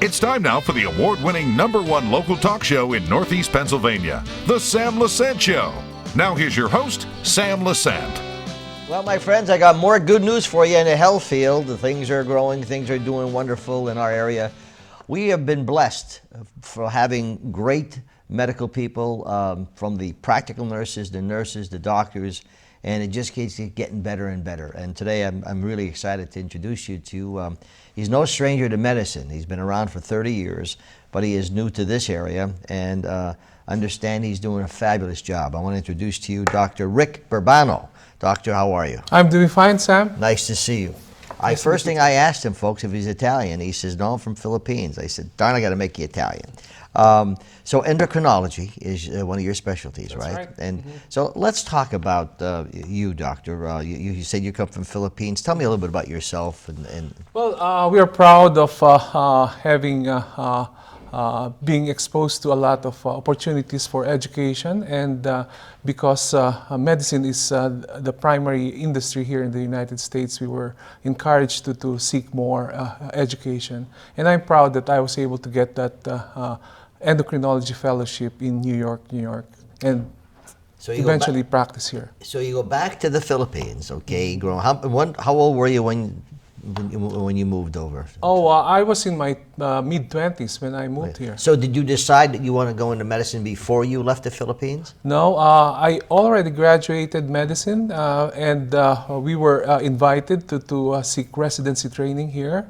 It's time now for the award-winning #1 local talk show in Northeast Pennsylvania, The Sam Lesante Show. Now here's your host, Sam Lesante. Well, my friends, I got more good news for you in the health field. Things are growing, things are doing wonderful in our area. We have been blessed for having great medical people, from the practical nurses, the doctors, and it just keeps getting better and better. And today I'm really excited to introduce you to, he's no stranger to medicine. He's been around for 30 years, but he is new to this area, and understand he's doing a fabulous job. I want to introduce to you Dr. Rick Berbano. Doctor, how are you? I'm doing fine, Sam. Nice to see you. First thing I asked him, folks, if he's Italian. He says, no, I'm from Philippines. I said, darn, I got to make you Italian. So endocrinology is one of your specialties, That's right? right. And so let's talk about you, doctor. You said you come from Philippines. Tell me a little bit about yourself. Well, we are proud of having being exposed to a lot of opportunities for education, and because medicine is the primary industry here in the United States, we were encouraged to seek more education. And I'm proud that I was able to get that endocrinology fellowship in New York, and so eventually practice here. So you go back to the Philippines, okay? How old were you when you moved over? Oh, I was in my mid-20s when I moved here. So did you decide that you want to go into medicine before you left the Philippines? No, I already graduated medicine, and we were invited to seek residency training here.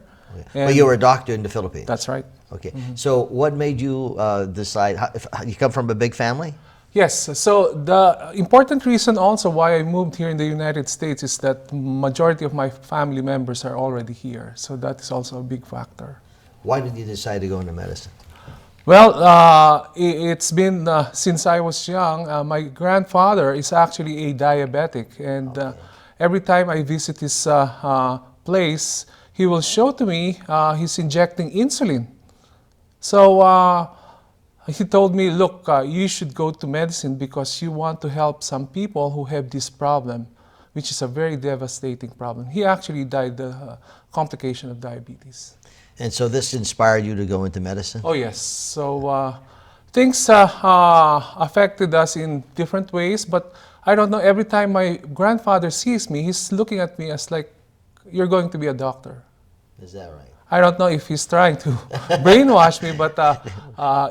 But you were a doctor in the Philippines? That's right. Okay. So what made you decide, you come from a big family? Yes, so the important reason also why I moved here in the United States is that majority of my family members are already here. So that is also a big factor. Why did you decide to go into medicine? Well, it's been since I was young. My grandfather is actually a diabetic, and every time I visit his place, he will show to me he's injecting insulin. So he told me, look, you should go to medicine because you want to help some people who have this problem, which is a very devastating problem. He actually died the complication of diabetes. And so this inspired you to go into medicine? Oh, yes. So things affected us in different ways, but I don't know, every time my grandfather sees me, he's looking at me as like, you're going to be a doctor. Is that right? I don't know if he's trying to brainwash me, but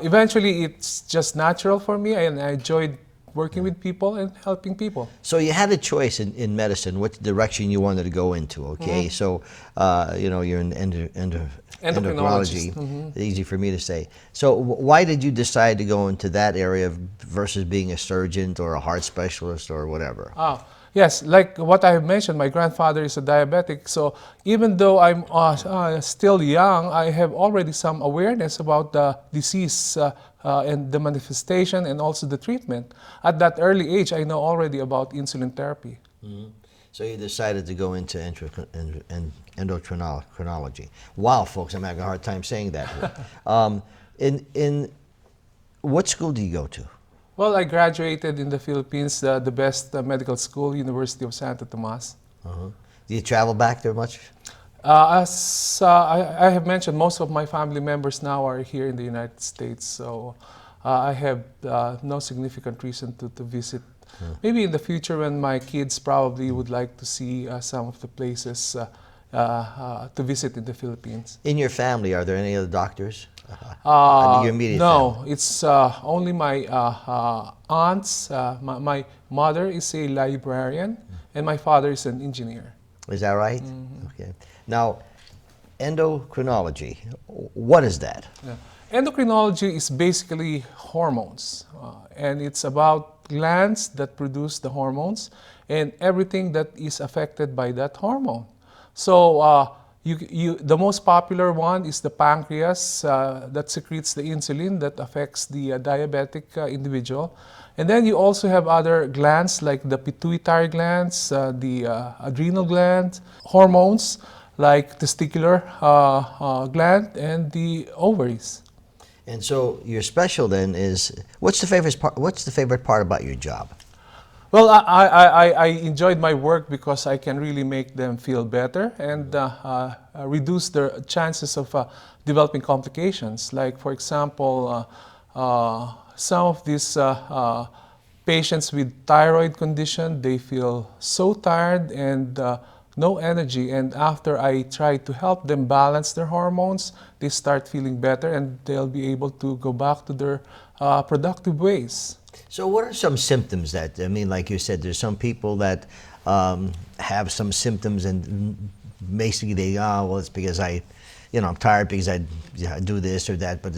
eventually it's just natural for me, and I enjoyed working with people and helping people. So you had a choice in medicine, what direction you wanted to go into, okay? So, you're in endocrinology, easy for me to say. So why did you decide to go into that area versus being a surgeon or a heart specialist or whatever? Yes, like what I have mentioned, my grandfather is a diabetic, so even though I'm still young, I have already some awareness about the disease and the manifestation and also the treatment. At that early age, I know already about insulin therapy. So you decided to go into endocrinology. Wow, folks, I'm having a hard time saying that. In what school do you go to? Well, I graduated in the Philippines, the best medical school, University of Santo Tomas. Do you travel back there much? As I have mentioned, most of my family members now are here in the United States, so I have no significant reason to visit. Maybe in the future when my kids probably would like to see some of the places to visit in the Philippines. In your family, are there any other doctors? Your immediate no, family? It's only my aunts. My mother is a librarian, and my father is an engineer. Is that right? Okay. Now, endocrinology, what is that? Yeah. Endocrinology is basically hormones, and it's about glands that produce the hormones and everything that is affected by that hormone. So the most popular one is the pancreas that secretes the insulin that affects the diabetic individual. And then you also have other glands like the pituitary glands, the adrenal glands, hormones like testicular gland and the ovaries. And so your special then is, what's the favorite part about your job? Well, I enjoyed my work because I can really make them feel better and reduce their chances of developing complications. Like, for example, some of these patients with thyroid condition, they feel so tired and no energy. And after I try to help them balance their hormones, they start feeling better and they'll be able to go back to their productive ways. So what are some symptoms that, I mean, like you said, there's some people that have some symptoms and basically they, well, it's because I'm tired because I do this or that, but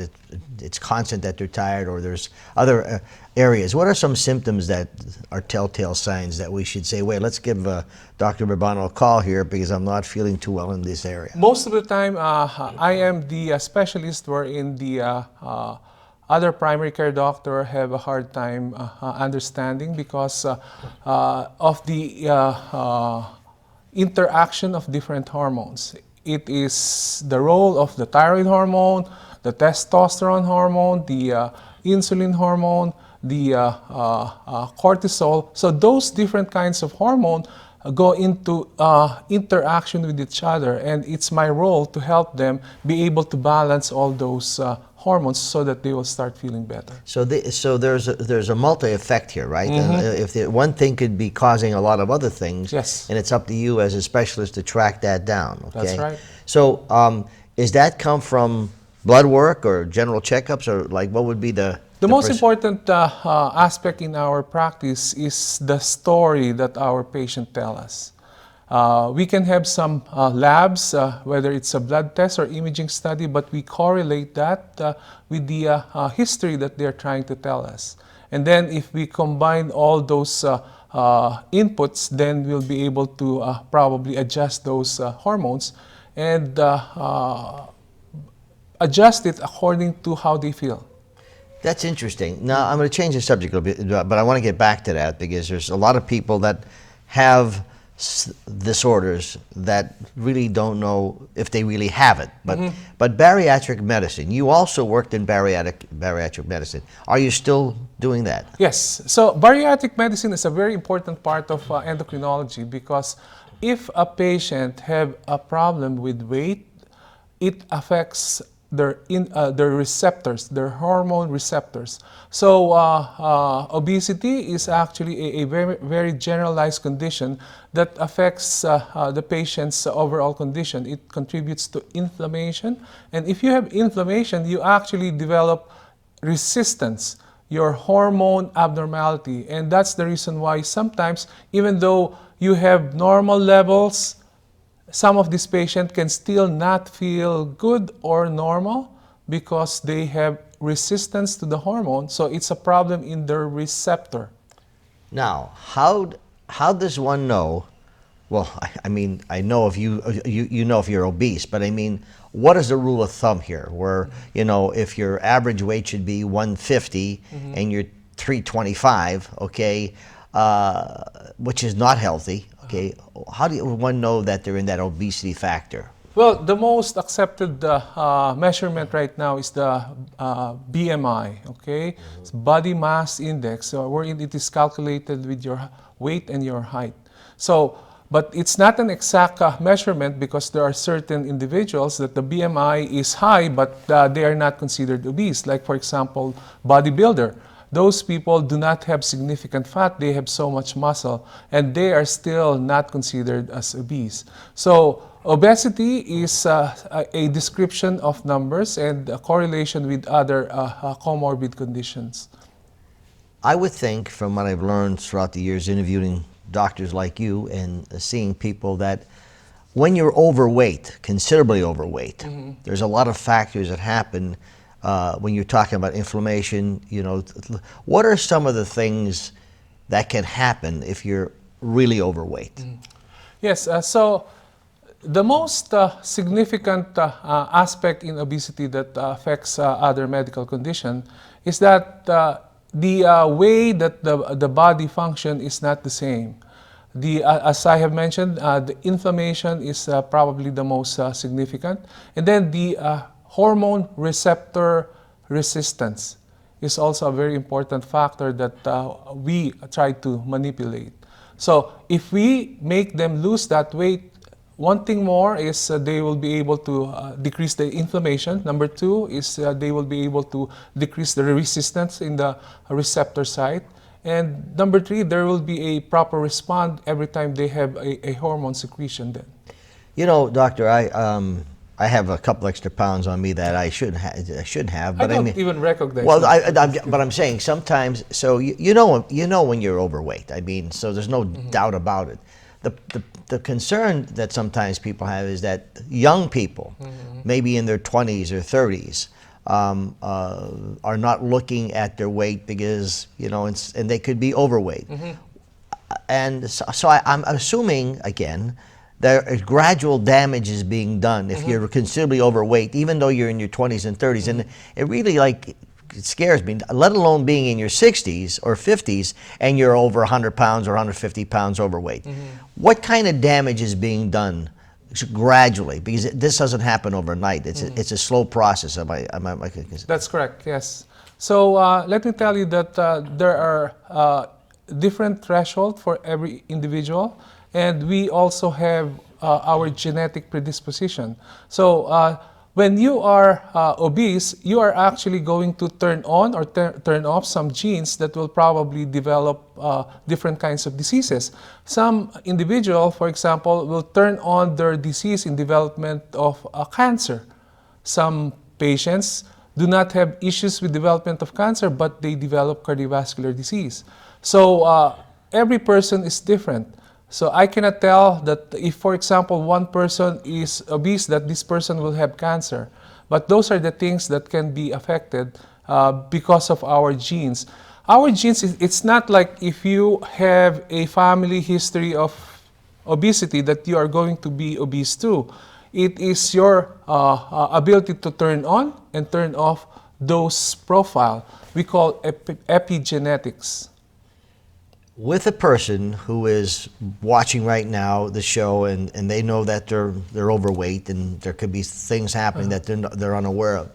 it's constant that they're tired, or there's other areas. What are some symptoms that are telltale signs that we should say, wait, let's give Dr. Berbano a call here because I'm not feeling too well in this area? Most of the time, I am the specialist wherein the other primary care doctor have a hard time understanding because of the interaction of different hormones. It is the role of the thyroid hormone, the testosterone hormone, the insulin hormone, the cortisol. So those different kinds of hormone go into interaction with each other, and it's my role to help them be able to balance all those hormones so that they will start feeling better. So there's a multi-effect here, right? And if one thing could be causing a lot of other things, yes, and it's up to you as a specialist to track that down. Okay? That's right. So is that come from blood work or general checkups, or like what would be the most important aspect in our practice is the story that our patient tell us. We can have some labs, whether it's a blood test or imaging study, but we correlate that with the history that they're trying to tell us. And then if we combine all those inputs, then we'll be able to probably adjust those hormones and adjust it according to how they feel. That's interesting. Now, I'm going to change the subject a little bit, but I want to get back to that because there's a lot of people that have disorders that really don't know if they really have it. But bariatric medicine, you also worked in bariatric medicine. Are you still doing that? Yes. So bariatric medicine is a very important part of endocrinology because if a patient have a problem with weight, it affects their receptors, their hormone receptors. So obesity is actually a very, very generalized condition that affects the patient's overall condition. It contributes to inflammation. And if you have inflammation, you actually develop resistance, your hormone abnormality. And that's the reason why sometimes, even though you have normal levels, some of these patients can still not feel good or normal because they have resistance to the hormone. So it's a problem in their receptor. Now, how does one know? Well, I mean, I know if you know if you're obese, but I mean, what is the rule of thumb here? Where, you know, if your average weight should be 150 and you're 325, okay, which is not healthy. Okay, how do one know that they're in that obesity factor? Well, the most accepted measurement right now is the BMI, okay? It's body mass index, wherein it is calculated with your weight and your height. So, but it's not an exact measurement because there are certain individuals that the BMI is high, but they are not considered obese. Like, for example, bodybuilder. Those people do not have significant fat, they have so much muscle, and they are still not considered as obese. So obesity is a description of numbers and a correlation with other comorbid conditions. I would think, from what I've learned throughout the years interviewing doctors like you and seeing people, that when you're overweight, considerably overweight, there's a lot of factors that happen when you're talking about inflammation. You know, what are some of the things that can happen if you're really overweight? Yes, so the most significant aspect in obesity that affects other medical conditions is that the way that the body function is not the same. As I have mentioned, the inflammation is probably the most significant. And then the hormone receptor resistance is also a very important factor that we try to manipulate. So if we make them lose that weight, one thing more is they will be able to decrease the inflammation. Number two is they will be able to decrease the resistance in the receptor site. And number three, there will be a proper response every time they have a hormone secretion then. You know, doctor, I have a couple extra pounds on me that I shouldn't have. But I don't mean, even recognize well, that. but I'm saying sometimes. So you know when you're overweight. I mean, so there's no doubt about it. The concern that sometimes people have is that young people, maybe in their 20s or 30s, are not looking at their weight because and they could be overweight. And so I'm assuming again, there is gradual damage is being done if you're considerably overweight, even though you're in your 20s and 30s. And it really it scares me, let alone being in your 60s or 50s and you're over 100 pounds or 150 pounds overweight. What kind of damage is being done gradually? Because this doesn't happen overnight. It's a slow process. That's correct, yes. So let me tell you that there are different thresholds for every individual. And we also have our genetic predisposition. So when you are obese, you are actually going to turn on or turn off some genes that will probably develop different kinds of diseases. Some individual, for example, will turn on their disease in development of cancer. Some patients do not have issues with development of cancer, but they develop cardiovascular disease. So every person is different. So I cannot tell that if, for example, one person is obese, that this person will have cancer. But those are the things that can be affected because of our genes. Our genes, it's not like if you have a family history of obesity that you are going to be obese too. It is your ability to turn on and turn off those profile. We call epigenetics. With a person who is watching right now the show and they know that they're overweight and there could be things happening that they're unaware of.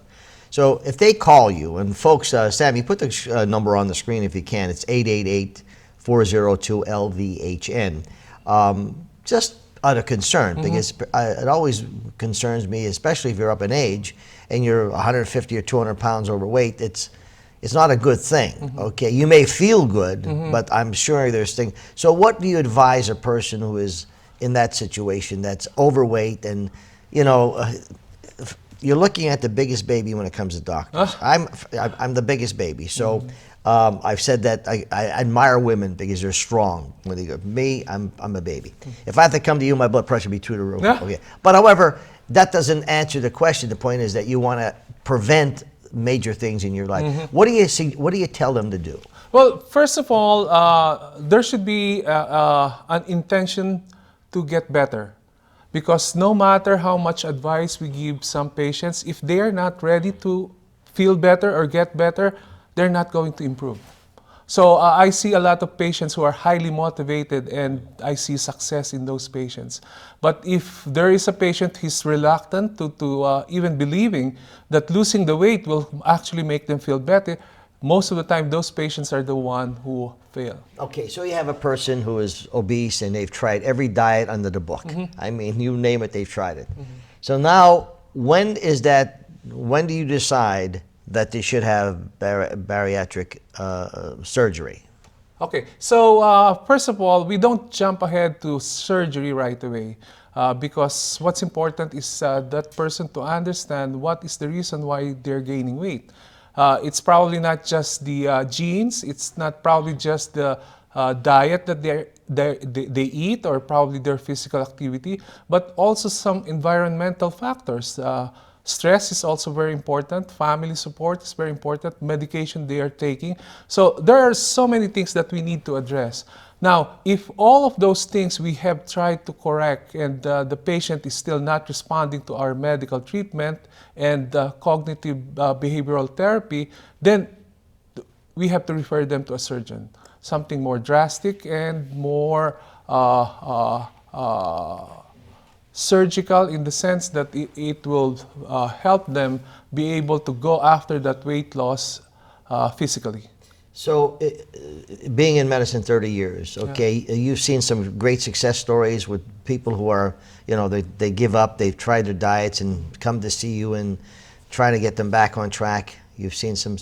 So if they call you, and folks, Sammy, put the number on the screen if you can. It's 888-402-LVHN. Just out of concern, because it always concerns me, especially if you're up in age and you're 150 or 200 pounds overweight. It's not a good thing, okay? You may feel good, but I'm sure there's things. So what do you advise a person who is in that situation that's overweight and, you're looking at the biggest baby when it comes to doctors. I'm the biggest baby, so I've said that I admire women because they're strong. When they go, me, I'm a baby. If I have to come to you, my blood pressure would be through the roof. Okay. But however, that doesn't answer the question. The point is that you want to prevent major things in your life. What do you see? What do you tell them to do? Well, first of all, there should be an intention to get better, because no matter how much advice we give some patients, if they are not ready to feel better or get better, they're not going to improve. So I see a lot of patients who are highly motivated, and I see success in those patients. But if there is a patient who's reluctant to even believing that losing the weight will actually make them feel better, most of the time those patients are the one who fail. Okay, so you have a person who is obese and they've tried every diet under the book. I mean, you name it, they've tried it. So now, when do you decide that they should have bariatric surgery? Okay, so first of all, we don't jump ahead to surgery right away because what's important is that person to understand what is the reason why they're gaining weight. It's probably not just the genes, it's not probably just the diet that they eat or probably their physical activity, but also some environmental factors. Stress is also very important. Family support is very important. Medication they are taking. So there are so many things that we need to address. Now, if all of those things we have tried to correct and the patient is still not responding to our medical treatment and cognitive behavioral therapy, then we have to refer them to a surgeon. Something more drastic and more surgical, in the sense that it will help them be able to go after that weight loss physically. So, being in medicine 30 years, okay, you've seen some great success stories with people who are, they give up, they've tried their diets and come to see you and try to get them back on track. You've seen some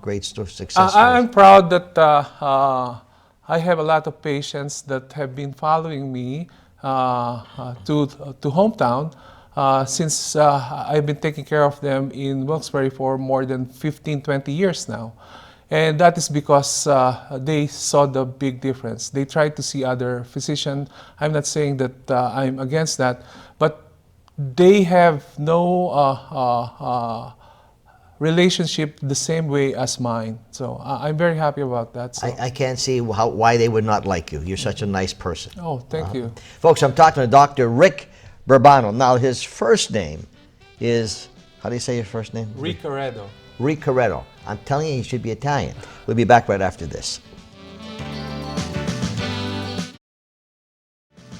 great success stories. I'm proud that I have a lot of patients that have been following me to hometown since I've been taking care of them in Wilkes-Barre for more than 15, 20 years now. And that is because they saw the big difference. They tried to see other physicians. I'm not saying that I'm against that, but they have no relationship the same way as mine. So I'm very happy about that. So. I can't see why they would not like you. You're such a nice person. Oh, thank you. Folks, I'm talking to Dr. Rick Berbano. Now, his first name is, how do you say your first name? Recaredo. Recaredo. I'm telling you, he should be Italian. We'll be back right after this.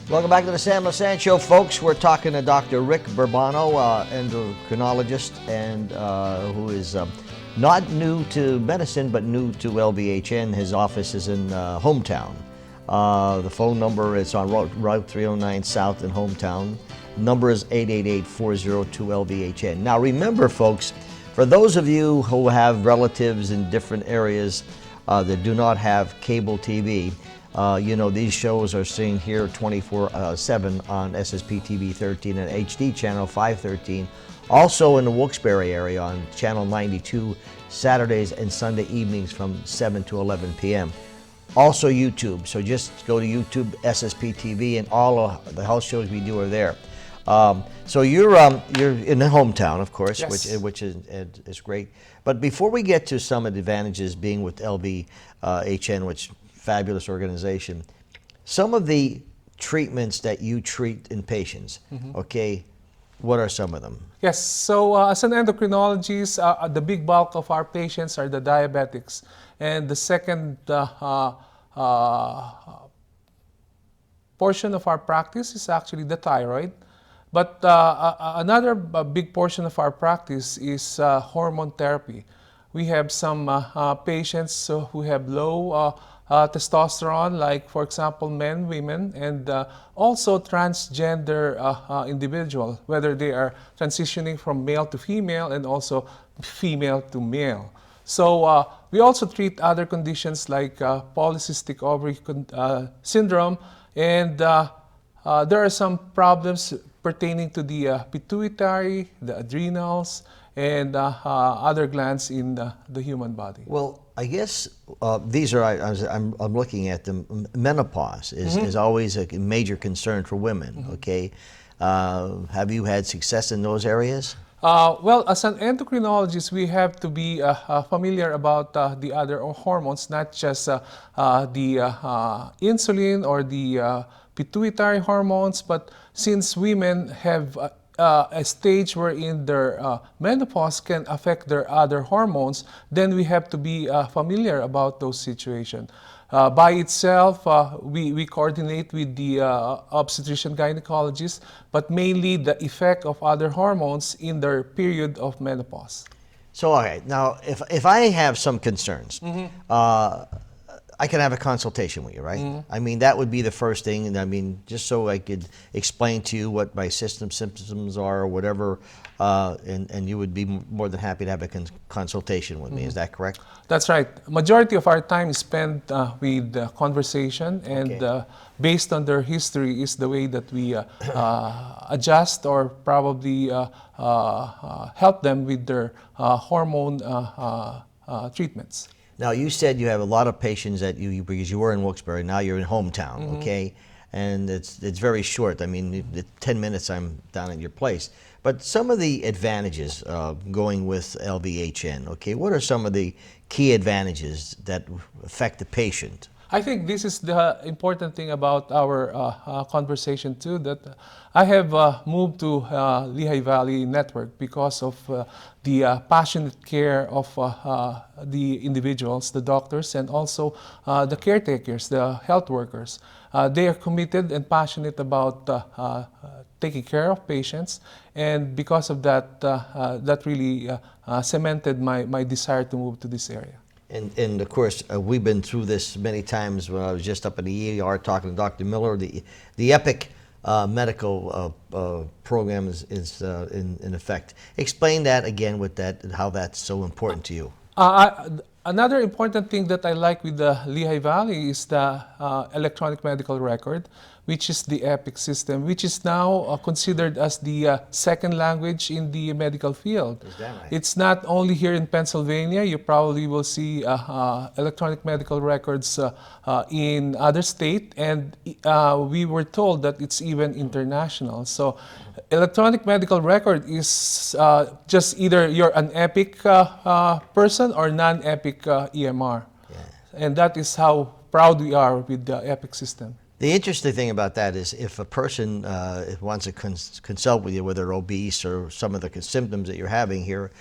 Welcome back to the Sam Lesante Show, folks. We're talking to Dr. Rick Berbano, endocrinologist, and who is not new to medicine, but new to LVHN. His office is in Hometown. The phone number is on Route 309 South in Hometown. Number is 888-402-LVHN. Now, remember, folks, for those of you who have relatives in different areas that do not have cable TV, these shows are seen here 24/7 on SSP TV 13 and HD channel 513. Also in the Wilkes-Barre area on channel 92, Saturdays and Sunday evenings from 7 to 11 p.m. Also YouTube, so just go to YouTube, SSP TV, and all of the health shows we do are there. So you're in the hometown, of course, yes. which is great. But before we get to some of the advantages being with LVHN, which fabulous organization, some of the treatments that you treat in patients, okay, what are some of them? Yes, so as an endocrinologist, the big bulk of our patients are the diabetics. And the second portion of our practice is actually the thyroid. But another big portion of our practice is hormone therapy. We have some patients who have low testosterone, like, for example, men, women, and also transgender individual, whether they are transitioning from male to female and also female to male. So we also treat other conditions like polycystic ovary syndrome, and there are some problems pertaining to the pituitary, the adrenals, and other glands in the human body. Well, I guess these are, I'm looking at them, menopause is always a major concern for women, okay? Have you had success in those areas? Well, as an endocrinologist, we have to be familiar about the other hormones, not just the insulin or the pituitary hormones, but since women have a stage wherein their menopause can affect their other hormones, then we have to be familiar about those situations. By itself, we coordinate with the obstetrician gynecologist, but mainly the effect of other hormones in their period of menopause. So, all right, now if I have some concerns, I can have a consultation with you, right? I mean, that would be the first thing, and I mean, just so I could explain to you what my symptoms are or whatever, and you would be more than happy to have a consultation with me. Is that correct? That's right. Majority of our time is spent with conversation, and based on their history is the way that we adjust or probably help them with their hormone treatments. Now, you said you have a lot of patients that because you were in Wilkes-Barre, now you're in Hometown, okay? And it's very short. I mean, 10 minutes I'm down at your place. But some of the advantages going with LVHN, okay? What are some of the key advantages that affect the patient? I think this is the important thing about our conversation too, that I have moved to Lehigh Valley Network because of the passionate care of the individuals, the doctors, and also the caretakers, the health workers. They are committed and passionate about taking care of patients, and because of that, that really cemented my desire to move to this area. And of course, we've been through this many times. When I was just up in the ER talking to Dr. Miller, the EPIC medical program is in effect. Explain that again with that, and how that's so important to you. Another important thing that I like with the Lehigh Valley is the electronic medical record, which is the EPIC system, which is now considered as the second language in the medical field. Is that right? It's not only here in Pennsylvania. You probably will see electronic medical records in other states, and we were told that it's even international. So electronic medical record is just either you're an EPIC person or non-EPIC EMR. Yeah. And that is how proud we are with the EPIC system. The interesting thing about that is if a person wants to consult with you, whether obese or some of the symptoms that you're having here,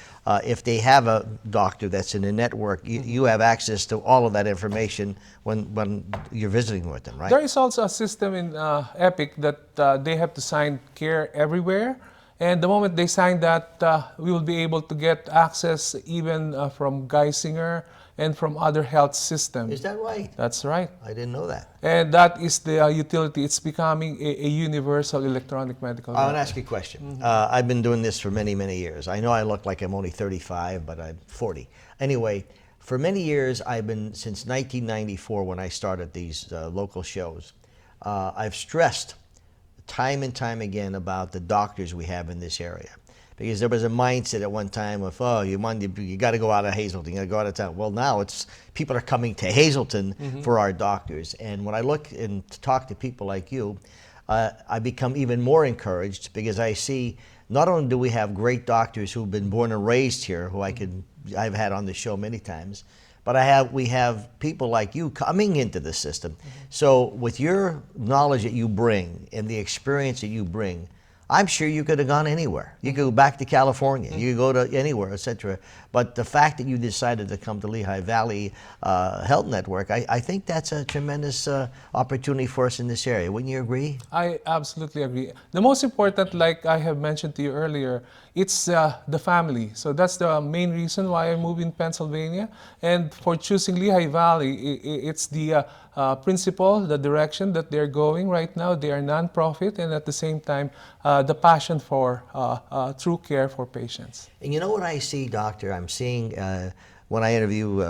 if they have a doctor that's in a network, you have access to all of that information when you're visiting with them, right? There is also a system in EPIC that they have to sign Care Everywhere. And the moment they sign that, we will be able to get access even from Geisinger and from other health systems. Is that right? That's right. I didn't know that. And that is the utility. It's becoming a universal electronic medical I want record. to ask you a question. I've been doing this for many, many years. I know I look like I'm only 35, but I'm 40. Anyway, for many years, since 1994 when I started these local shows, I've stressed time and time again about the doctors we have in this area. Because there was a mindset at one time of, oh, you got to go out of Hazleton, you got to go out of town. Well, now people are coming to Hazleton for our doctors. And when I look and talk to people like you, I become even more encouraged because I see not only do we have great doctors who've been born and raised here, who I've had on the show many times, but we have people like you coming into the system. So with your knowledge that you bring and the experience that you bring, I'm sure you could have gone anywhere. You could go back to California. You could go to anywhere, etc. But the fact that you decided to come to Lehigh Valley Health Network, I think that's a tremendous opportunity for us in this area. Wouldn't you agree? I absolutely agree. The most important, like I have mentioned to you earlier, it's the family. So that's the main reason why I moved in Pennsylvania. And for choosing Lehigh Valley, it's the principle, the direction that they're going right now. They are non-profit, and at the same time, the passion for true care for patients. And you know what I see, Doctor? I'm seeing when I interview,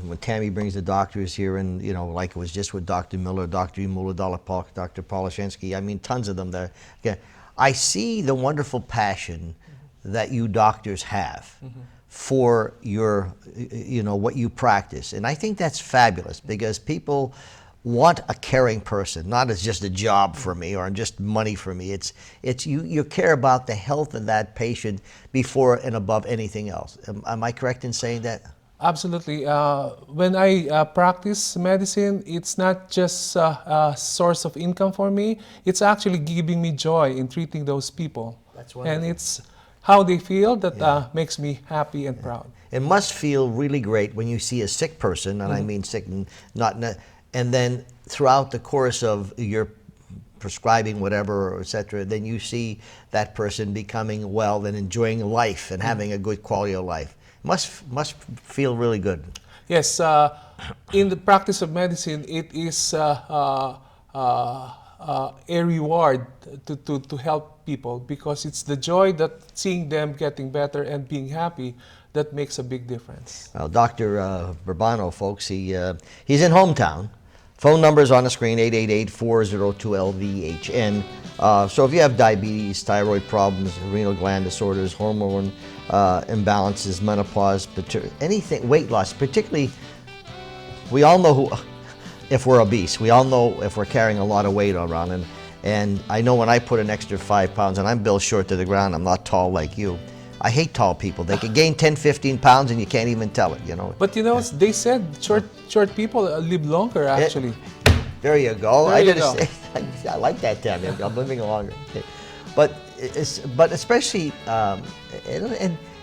when Tammy brings the doctors here, and like it was just with Dr. Miller, Dr. Imula, Dr. Polashensky, I mean, tons of them there. Okay. I see the wonderful passion that you doctors have for your, what you practice. And I think that's fabulous because people want a caring person, not as just a job for me or just money for me. It's you care about the health of that patient before and above anything else. Am I correct in saying that? Absolutely. When I practice medicine, it's not just a source of income for me. It's actually giving me joy in treating those people. That's wonderful. And it's how they feel that makes me happy and proud. It must feel really great when you see a sick person, and I mean sick, and then throughout the course of your prescribing whatever, etc., then you see that person becoming well and enjoying life and having a good quality of life. Must feel really good. Yes, in the practice of medicine, it is a reward to help people because it's the joy that seeing them getting better and being happy that makes a big difference. Well, Dr. Berbano, folks, he's in hometown. Phone number is on the screen, 888-402-LVHN. So if you have diabetes, thyroid problems, renal gland disorders, hormone imbalances, menopause, anything, weight loss, particularly, we all know if we're obese. We all know if we're carrying a lot of weight around. And I know when I put an extra 5 pounds, and I'm built short to the ground, I'm not tall like you, I hate tall people. They can gain 10, 15 pounds and you can't even tell it, you know. But you know, they said short people live longer, actually. There you go. There you go. I like that, Tammy. I'm living longer. Okay. But especially,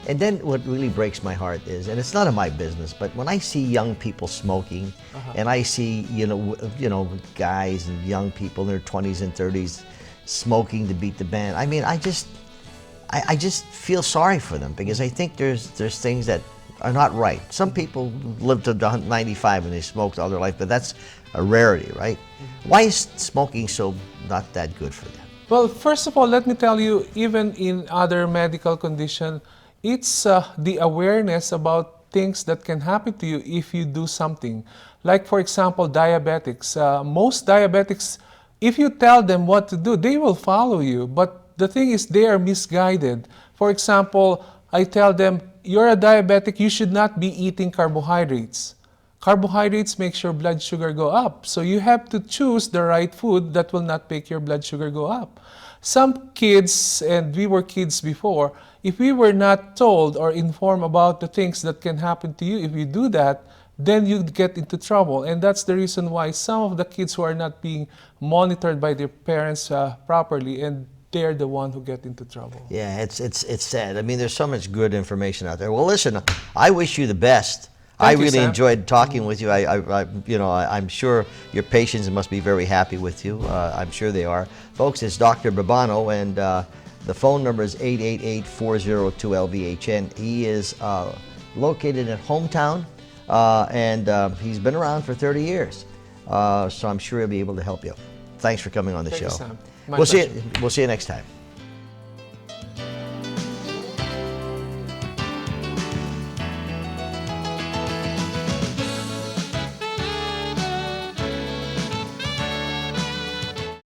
and then what really breaks my heart is, and it's none of my business, but when I see young people smoking, and I see you know guys and young people in their 20s and 30s smoking to beat the band. I mean, I just feel sorry for them, because I think there's things that are not right. Some people live to 95 and they smoked all their life, but that's a rarity, right? Why is smoking so not that good for them? Well, first of all, let me tell you, even in other medical conditions, it's the awareness about things that can happen to you if you do something. Like, for example, diabetics. Most diabetics, if you tell them what to do, they will follow you. But the thing is, they are misguided. For example, I tell them, you're a diabetic, you should not be eating carbohydrates. Carbohydrates makes your blood sugar go up. So you have to choose the right food that will not make your blood sugar go up. Some kids, and we were kids before, if we were not told or informed about the things that can happen to you if you do that, then you get into trouble. And that's the reason why some of the kids who are not being monitored by their parents properly, and they're the one who get into trouble. Yeah, it's sad. I mean, there's so much good information out there. Well, listen, I wish you the best. Thank you, really Sam. enjoyed talking with you. I'm sure your patients must be very happy with you. I'm sure they are. Folks, it's Dr. Berbano, and the phone number is 888-402-LVHN. He is located in Hometown, and he's been around for 30 years. So I'm sure he'll be able to help you. Thanks for coming on the show. Thank you, Sam. My We'll pleasure. see you next time.